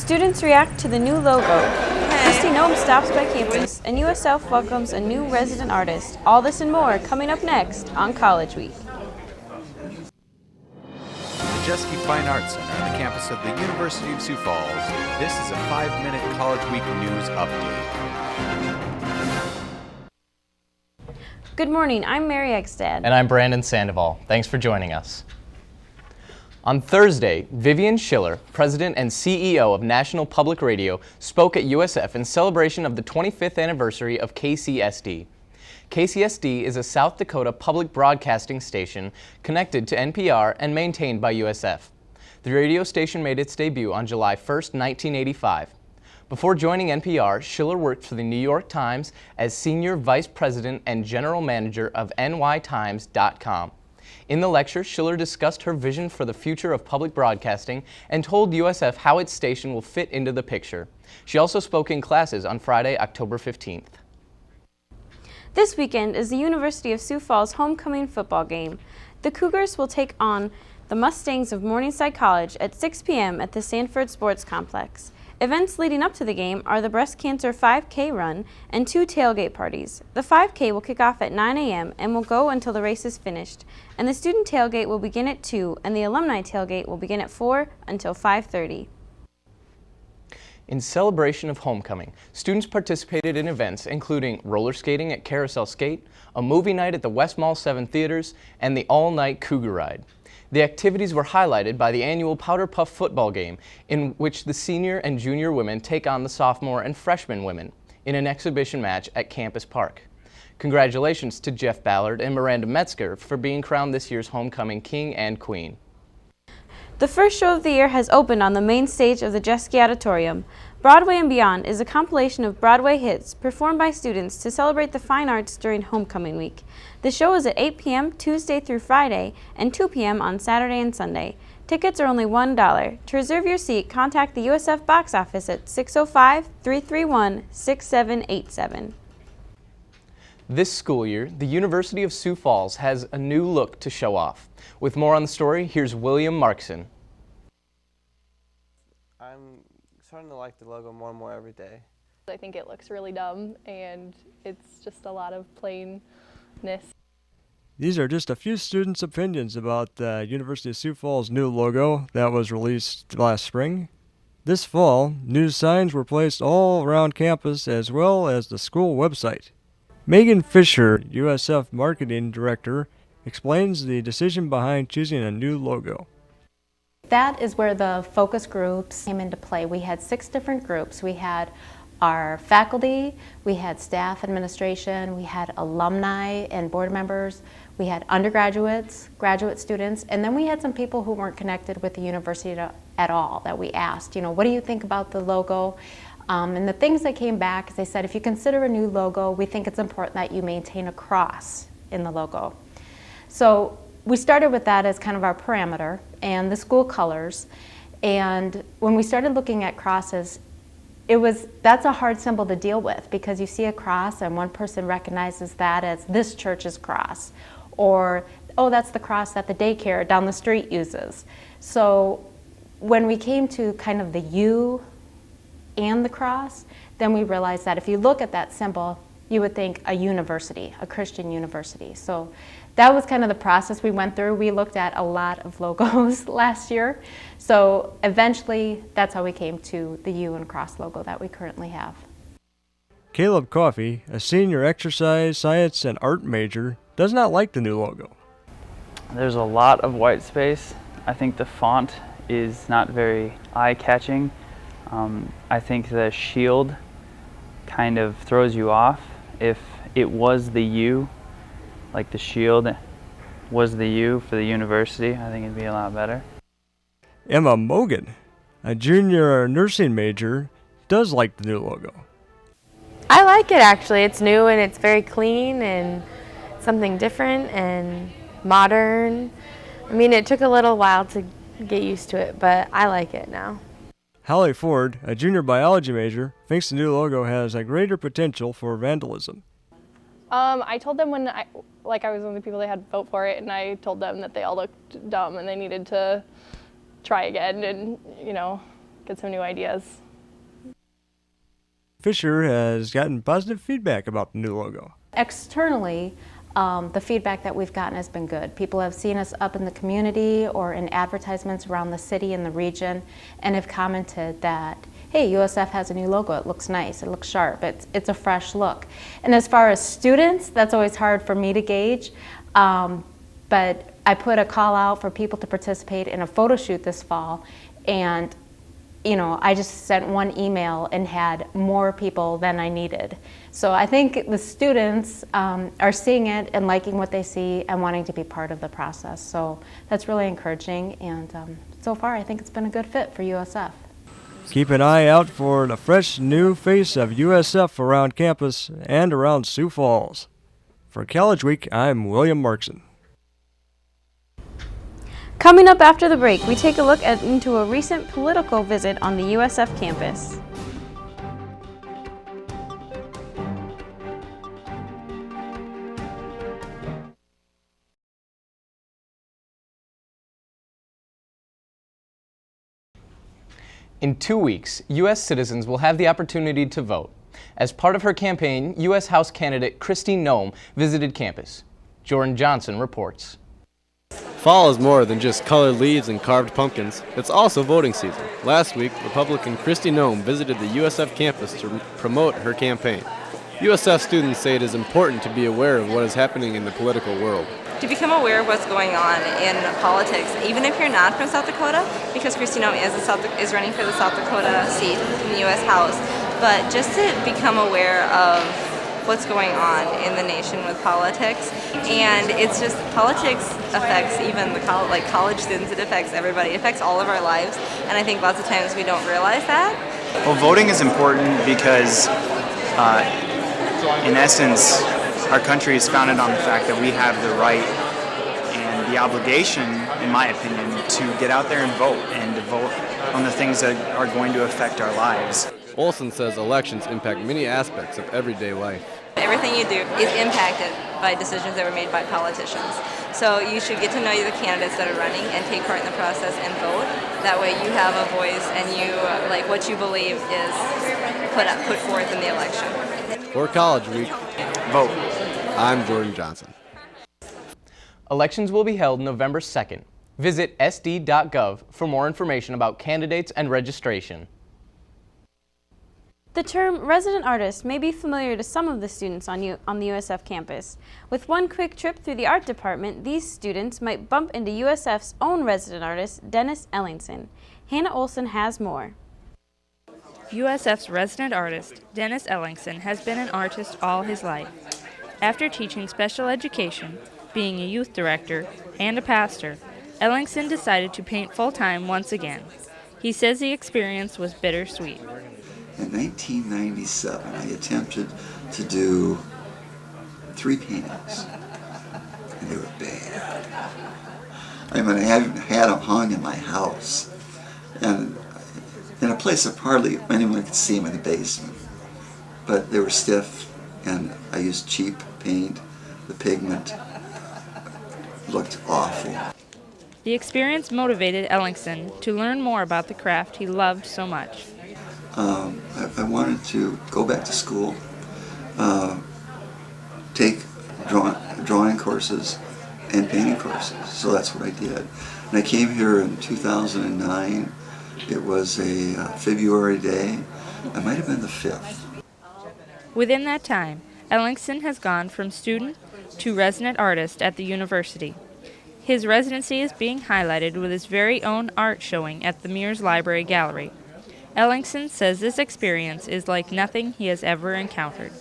Students react to the new logo. Kristi Noem stops by campus, and USF welcomes a new resident artist. All this and more coming up next on College Week. Majeski Fine Arts Center on the campus of the University of Sioux Falls. This is a 5-minute College Week news update. Good morning, I'm Mary Egstad. And I'm Brandon Sandoval. Thanks for joining us. On Thursday, Vivian Schiller, President and CEO of National Public Radio, spoke at USF in celebration of the 25th anniversary of KCSD. KCSD is a South Dakota public broadcasting station connected to NPR and maintained by USF. The radio station made its debut on July 1, 1985. Before joining NPR, Schiller worked for the New York Times as Senior Vice President and General Manager of nytimes.com. In the lecture, Schiller discussed her vision for the future of public broadcasting and told USF how its station will fit into the picture. She also spoke in classes on Friday, October 15th. This weekend is the University of Sioux Falls homecoming football game. The Cougars will take on the Mustangs of Morningside College at 6 p.m. at the Sanford Sports Complex. Events leading up to the game are the Breast Cancer 5K run and 2 tailgate parties. The 5K will kick off at 9 a.m. and will go until the race is finished. And the student tailgate will begin at 2 and the alumni tailgate will begin at 4 until 5:30. In celebration of homecoming, students participated in events including roller skating at Carousel Skate, a movie night at the West Mall 7 Theaters, and the all-night Cougar Ride. The activities were highlighted by the annual Powder Puff football game, in which the senior and junior women take on the sophomore and freshman women in an exhibition match at Campus Park. Congratulations to Jeff Ballard and Miranda Metzger for being crowned this year's homecoming king and queen. The first show of the year has opened on the main stage of the Jeski Auditorium. Broadway and Beyond is a compilation of Broadway hits performed by students to celebrate the fine arts during homecoming week. The show is at 8 p.m. Tuesday through Friday and 2 p.m. on Saturday and Sunday. Tickets are only $1. To reserve your seat, contact the USF box office at 605-331-6787. This school year, the University of Sioux Falls has a new look to show off. With more on the story, here's William Markson. I'm starting to like the logo more and more every day. I think it looks really dumb and it's just a lot of plainness. These are just a few students' opinions about the University of Sioux Falls' new logo that was released last spring. This fall, new signs were placed all around campus as well as the school website. Megan Fisher, USF Marketing Director, explains the decision behind choosing a new logo. That is where the focus groups came into play. We had 6 different groups. We had our faculty, we had staff administration, we had alumni and board members, we had undergraduates, graduate students, and then we had some people who weren't connected with the university at all that we asked, what do you think about the logo? And the things that came back is they said, if you consider a new logo, we think it's important that you maintain a cross in the logo. So we started with that as kind of our parameter and the school colors. And when we started looking at crosses, that's a hard symbol to deal with because you see a cross and one person recognizes that as this church's cross, or, oh, that's the cross that the daycare down the street uses. So when we came to kind of the U and the cross, then we realized that if you look at that symbol, you would think a university, a Christian university. So that was kind of the process we went through. We looked at a lot of logos last year. So eventually, that's how we came to the U and cross logo that we currently have. Caleb Coffey, a senior exercise, science, and art major, does not like the new logo. There's a lot of white space. I think the font is not very eye-catching. I think the shield kind of throws you off. If it was the U, like the shield was the U for the university, I think it'd be a lot better. Emma Mogan, a junior nursing major, does like the new logo. I like it actually. It's new and it's very clean and something different and modern. I mean, it took a little while to get used to it, but I like it now. Holly Ford, a junior biology major, thinks the new logo has a greater potential for vandalism. I told them when I was one of the people they had vote for it, and I told them that they all looked dumb and they needed to try again and, get some new ideas. Fisher has gotten positive feedback about the new logo. Externally, the feedback that we've gotten has been good. People have seen us up in the community or in advertisements around the city and the region and have commented that, hey, USF has a new logo, it looks nice, it looks sharp, it's a fresh look. And as far as students, that's always hard for me to gauge, but I put a call out for people to participate in a photo shoot this fall, and I just sent one email and had more people than I needed. So I think the students are seeing it and liking what they see and wanting to be part of the process. So that's really encouraging, and so far I think it's been a good fit for USF. Keep an eye out for the fresh new face of USF around campus and around Sioux Falls. For College Week, I'm William Markson. Coming up after the break, we take a look into a recent political visit on the USF campus. In 2 weeks, U.S. citizens will have the opportunity to vote. As part of her campaign, U.S. House candidate Kristi Noem visited campus. Jordan Johnson reports. Fall is more than just colored leaves and carved pumpkins. It's also voting season. Last week, Republican Kristi Noem visited the USF campus to promote her campaign. USF students say it is important to be aware of what is happening in the political world. To become aware of what's going on in politics, even if you're not from South Dakota, because Kristi Noem is running for the South Dakota seat in the U.S. House, but just to become aware of what's going on in the nation with politics. And it's just, politics affects even the college students, it affects everybody, it affects all of our lives, and I think lots of times we don't realize that. Well, voting is important because in essence, our country is founded on the fact that we have the right and the obligation, in my opinion, to get out there and to vote on the things that are going to affect our lives. Olson says elections impact many aspects of everyday life. Everything you do is impacted by decisions that were made by politicians. So you should get to know the candidates that are running and take part in the process and vote. That way you have a voice and you, what you believe is put forth in the election. For College Week, vote. I'm Jordan Johnson. Elections will be held November 2nd. Visit sd.gov for more information about candidates and registration. The term resident artist may be familiar to some of the students on the USF campus. With one quick trip through the art department, these students might bump into USF's own resident artist, Dennis Ellingson. Hannah Olson has more. USF's resident artist, Dennis Ellingson, has been an artist all his life. After teaching special education, being a youth director, and a pastor, Ellingson decided to paint full-time once again. He says the experience was bittersweet. In 1997, I attempted to do 3 paintings, and they were bad. I mean, I had them hung in my house, and in a place that hardly anyone could see them in the basement. But they were stiff, and I used cheap paint. The pigment looked awful. The experience motivated Ellingson to learn more about the craft he loved so much. I wanted to go back to school, take drawing courses and painting courses, so that's what I did. And I came here in 2009. It was a February day. It might have been the 5th. Within that time, Ellingson has gone from student to resident artist at the university. His residency is being highlighted with his very own art showing at the Mears Library Gallery. Ellingson says this experience is like nothing he has ever encountered.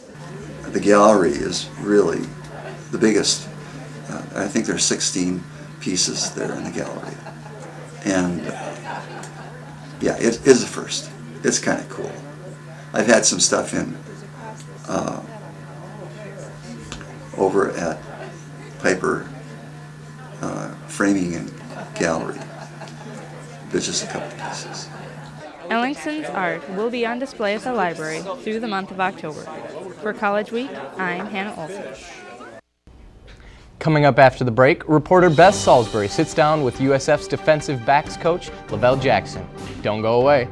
The gallery is really the biggest. I think there's 16 pieces there in the gallery. And yeah, it is a first. It's kind of cool. I've had some stuff in over at Piper Framing and Gallery, but just a couple pieces. Ellingson's art will be on display at the library through the month of October. For College Week, I'm Hannah Olson. Coming up after the break, reporter Beth Salisbury sits down with USF's defensive backs coach, Lavelle Jackson. Don't go away.